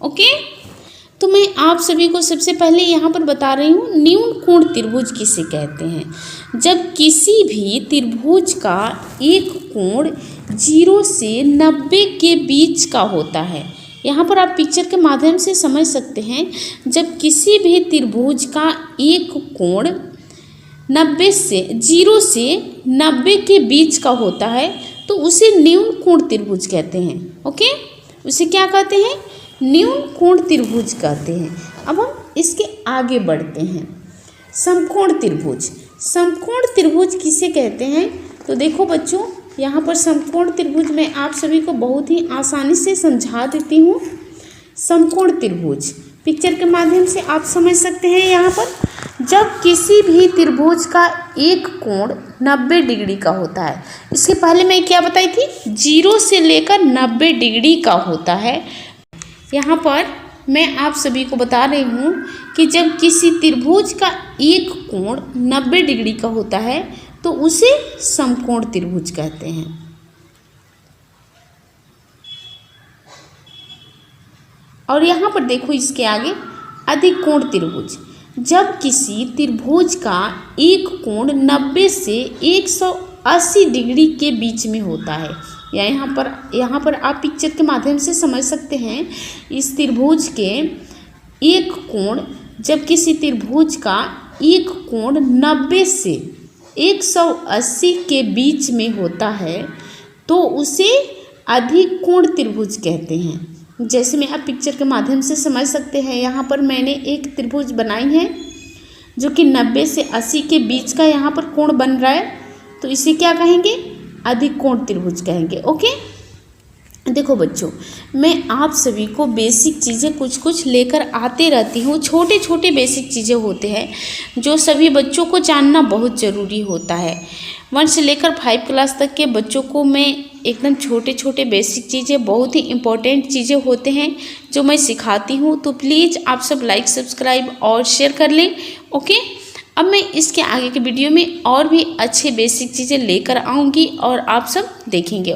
Okay. तो मैं आप सभी को सबसे पहले यहाँ पर बता रही हूँ न्यून कोण त्रिभुज किसे कहते हैं। जब किसी भी त्रिभुज का एक कोण 0 से 90 के बीच का होता है। यहाँ पर आप पिक्चर के माध्यम से समझ सकते हैं, जब किसी भी त्रिभुज का एक कोण 0 से 90 के बीच का होता है तो उसे न्यून कोण त्रिभुज कहते हैं। ओके, उसे क्या कहते हैं? न्यून कोण त्रिभुज कहते हैं। अब हम इसके आगे बढ़ते हैं। समकोण त्रिभुज। समकोण त्रिभुज किसे कहते हैं? तो देखो बच्चों, यहाँ पर समकोण त्रिभुज मैं आप सभी को बहुत ही आसानी से समझा देती हूँ। समकोण त्रिभुज पिक्चर के माध्यम से आप समझ सकते हैं। यहाँ पर जब किसी भी त्रिभुज का एक कोण 90 डिग्री का होता है, इसके पहले मैं क्या बताई थी? 0 से लेकर 90 डिग्री का होता है। यहाँ पर मैं आप सभी को बता रही हूँ कि जब किसी त्रिभुज का एक कोण 90 डिग्री का होता है तो उसे समकोण त्रिभुज कहते हैं। और यहाँ पर देखो इसके आगे अधिकोण त्रिभुज। जब किसी त्रिभुज का एक कोण 90 से 180 डिग्री के बीच में होता है, या यहाँ पर आप पिक्चर के माध्यम से समझ सकते हैं। इस त्रिभुज के एक कोण, जब किसी त्रिभुज का एक कोण 90 से 180 के बीच में होता है तो उसे अधिकोण त्रिभुज कहते हैं। जैसे में आप पिक्चर के माध्यम से समझ सकते हैं, यहाँ पर मैंने एक त्रिभुज बनाई है जो कि 90 से 80 के बीच का यहाँ पर कोण बन रहा है, तो इसे क्या कहेंगे? अधिकोण त्रिभुज कहेंगे। ओके, देखो बच्चों, मैं आप सभी को बेसिक चीज़ें कुछ कुछ लेकर आते रहती हूँ। छोटे छोटे बेसिक चीज़ें होते हैं जो सभी बच्चों को जानना बहुत ज़रूरी होता है। 1 से लेकर 5 क्लास तक के बच्चों को मैं एकदम छोटे छोटे बेसिक चीज़ें, बहुत ही इम्पोर्टेंट चीज़ें होते हैं जो मैं सिखाती हूँ। तो प्लीज़ आप सब लाइक, सब्सक्राइब और शेयर कर लें। ओके, अब मैं इसके आगे के वीडियो में और भी अच्छे बेसिक चीज़ें लेकर आऊँगी और आप सब देखेंगे।